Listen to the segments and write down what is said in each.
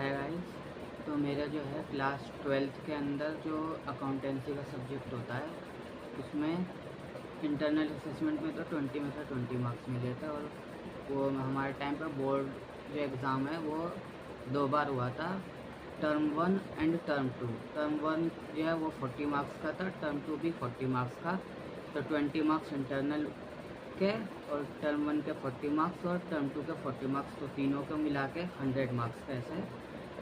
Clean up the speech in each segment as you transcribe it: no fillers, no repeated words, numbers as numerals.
Hi guys. तो मेरा जो है क्लास 12th के अंदर जो अकाउंटेंसी का सब्जेक्ट होता है उसमें इंटरनल असेसमेंट में तो 20 में से 20 मार्क्स मिले थे। और वो हमारे टाइम पर बोर्ड जो एग्ज़ाम है वो 2 बार हुआ था, टर्म 1 एंड टर्म 2। टर्म 1 जो है वो 40 मार्क्स का था, टर्म 2 भी 40 मार्क्स का। तो 20 मार्क्स इंटरनल के और टर्म 1 के 40 मार्क्स और टर्म 2 के 40 मार्क्स, तो तीनों को मिला के 100 मार्क्स का ऐसे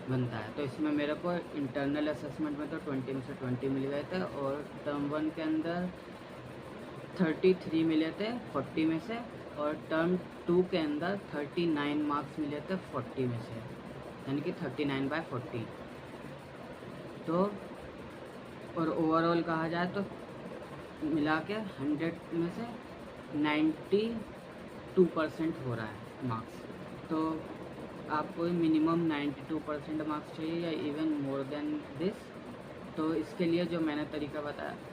बनता है। तो इसमें मेरे को इंटरनल असेसमेंट में तो 20 में से 20 मिल गए थे और टर्म 1 के अंदर 33 मिले थे 40 में से, और टर्म 2 के अंदर 39 मार्क्स मिले थे 40 में से, यानी कि 39/40। तो और ओवरऑल कहा जाए तो मिला के 100 में से 92% हो रहा है मार्क्स। तो आपको मिनिमम 92% मार्क्स चाहिए या इवन मोर देन दिस। तो इसके लिए जो मैंने तरीका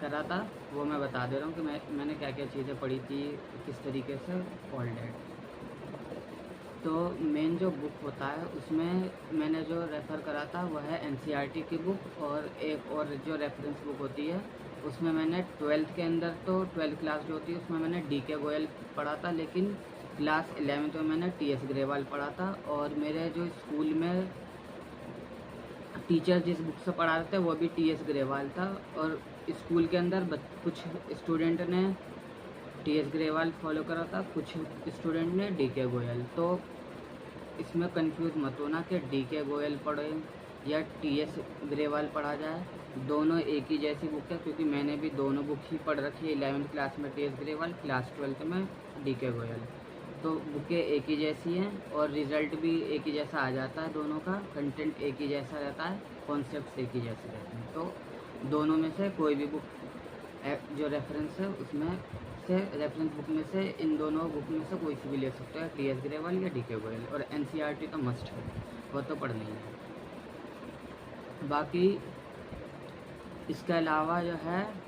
करा था वो मैं बता दे रहा हूँ कि मैंने क्या क्या चीज़ें पढ़ी थी, किस तरीके से ऑल डेट। तो मेन जो बुक होता है उसमें मैंने जो रेफ़र करा था वह है NCERT की बुक, और एक और जो रेफरेंस बुक होती है उसमें मैंने 12th के अंदर तो 12th क्लास जो होती है उसमें मैंने DK गोयल पढ़ा था, लेकिन क्लास 11th में मैंने TS ग्रेवाल पढ़ा था। और मेरे जो स्कूल में टीचर जिस बुक से पढ़ा रहे थे वो भी TS ग्रेवाल था, और स्कूल के अंदर कुछ स्टूडेंट ने TS ग्रेवाल फॉलो करा था, कुछ स्टूडेंट ने DK गोयल। तो इसमें कंफ्यूज मत होना कि DK गोयल पढ़े या TS ग्रेवाल पढ़ा जाए, दोनों एक ही जैसी बुक है, क्योंकि मैंने भी दोनों बुक ही पढ़ रखी है। 11th क्लास में TS ग्रेवाल, क्लास 12th में DK गोयल। तो बुकें एक ही जैसी हैं और रिज़ल्ट भी एक ही जैसा आ जाता है, दोनों का कंटेंट एक ही जैसा रहता है, कॉन्सेप्ट एक ही जैसे रहते हैं। तो दोनों में से कोई भी बुक जो रेफरेंस है उसमें से, रेफरेंस बुक में से इन दोनों बुक में से कोई सी भी ले सकते हैं, TS ग्रेवाल या DK गोयल। और NCERT तो मस्ट है, वो तो पढ़नी है। बाकी इसके अलावा जो है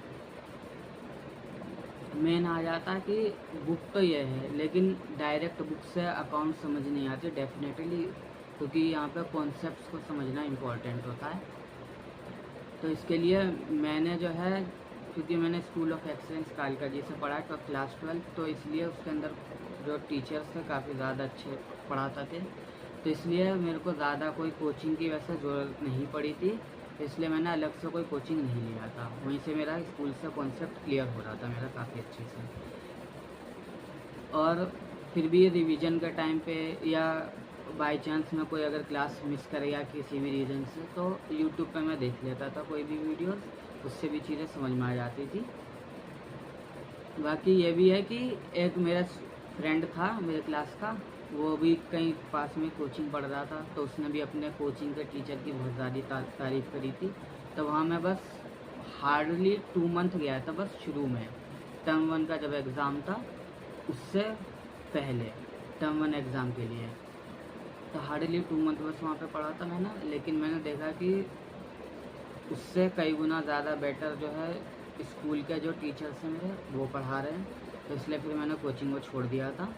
मेन आ जाता है कि बुक तो ये है, लेकिन डायरेक्ट बुक से अकाउंट समझ नहीं आती डेफिनेटली, क्योंकि यहाँ पे कॉन्सेप्ट्स को समझना इम्पोर्टेंट होता है। तो इसके लिए मैंने जो है, क्योंकि मैंने स्कूल ऑफ एक्सेलेंस कालका जी से पढ़ा तो क्लास 12, तो इसलिए उसके अंदर जो टीचर्स थे काफ़ी ज़्यादा अच्छे पढ़ाते थे, तो इसलिए मेरे को ज़्यादा कोई कोचिंग की वैसे ज़रूरत नहीं पड़ी थी, इसलिए मैंने अलग से कोई कोचिंग नहीं लिया था। वहीं से मेरा स्कूल से कॉन्सेप्ट क्लियर हो रहा था मेरा काफ़ी अच्छे से। और फिर भी रिवीजन के टाइम पे या बाय चांस में कोई अगर क्लास मिस कर गया किसी भी रीज़न से, तो यूट्यूब पे मैं देख लेता था कोई भी वीडियोस, उससे भी चीज़ें समझ में आ जाती थी। बाकी ये भी है कि एक मेरा फ्रेंड था मेरे क्लास का, वो भी कहीं पास में कोचिंग पढ़ रहा था, तो उसने भी अपने कोचिंग के टीचर की बहुत ज़्यादा तारीफ़ करी थी। तो वहाँ मैं बस हार्डली 2 मंथ गया था बस शुरू में, टर्म 1 का जब एग्ज़ाम था उससे पहले, टर्म 1 एग्ज़ाम के लिए। तो हार्डली 2 मंथ बस वहाँ पे पढ़ा था मैंने, लेकिन मैंने देखा कि उससे कई गुना ज़्यादा बेटर जो है स्कूल के जो टीचर्स हैं मेरे वो पढ़ा रहे हैं, तो इसलिए फिर मैंने कोचिंग को छोड़ दिया था।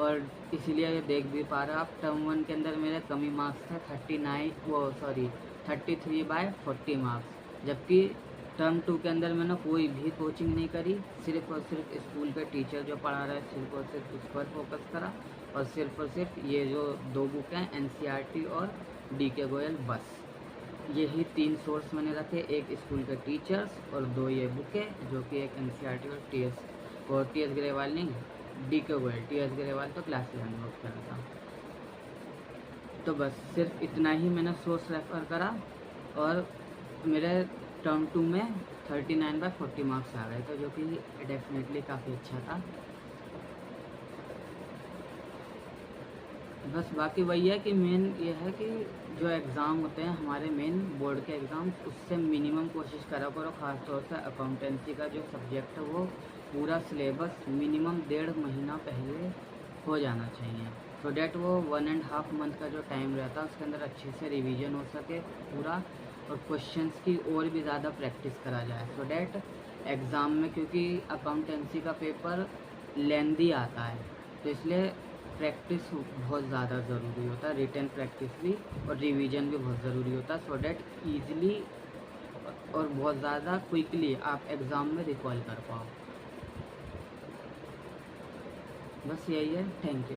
और इसीलिए ये देख भी पा रहे आप, टर्म 1 के अंदर मेरे कमी मार्क्स थे 33/40 मार्क्स, जबकि टर्म 2 के अंदर मैंने कोई भी कोचिंग नहीं करी, सिर्फ और सिर्फ स्कूल के टीचर जो पढ़ा रहे सिर्फ और सिर्फ उस पर फोकस करा, और सिर्फ ये जो 2 बुक हैं NCERT और DK गोयल, बस यही 3 सोर्स मैंने रखे, एक स्कूल के टीचर्स और 2 ये बुकें, जो कि एक NCERT और TS ग्रेवाल नहीं, DK गोयल। TS ग्रेवाल तो क्लास 11 में कर था। तो बस सिर्फ इतना ही मैंने सोर्स रेफ़र करा, और मेरे टर्म 2 में 39/40 मार्क्स आ गए, तो जो कि डेफिनेटली काफ़ी अच्छा था। बस बाकी वही है कि मेन ये है कि जो एग्ज़ाम होते हैं हमारे मेन बोर्ड के एग्ज़ाम्स, उससे मिनिमम कोशिश करा करो, ख़ासतौर से अकाउंटेंसी का जो सब्जेक्ट है वो पूरा सिलेबस मिनिमम 1.5 महीना पहले हो जाना चाहिए, सो डैट वो 1.5 मंथ का जो टाइम रहता है उसके अंदर अच्छे से रिवीजन हो सके पूरा, और क्वेश्चंस की और भी ज़्यादा प्रैक्टिस करा जाए, सो डैट एग्ज़ाम में, क्योंकि अकाउंटेंसी का पेपर लेंदी आता है, तो इसलिए प्रैक्टिस बहुत ज़्यादा ज़रूरी होता है, रिटन प्रैक्टिस भी और रिवीजन भी बहुत ज़रूरी होता है, सो डैट ईज़िली और बहुत ज़्यादा क्विकली आप एग्ज़ाम में रिकॉल कर पाओ। बस यही है। Thank you.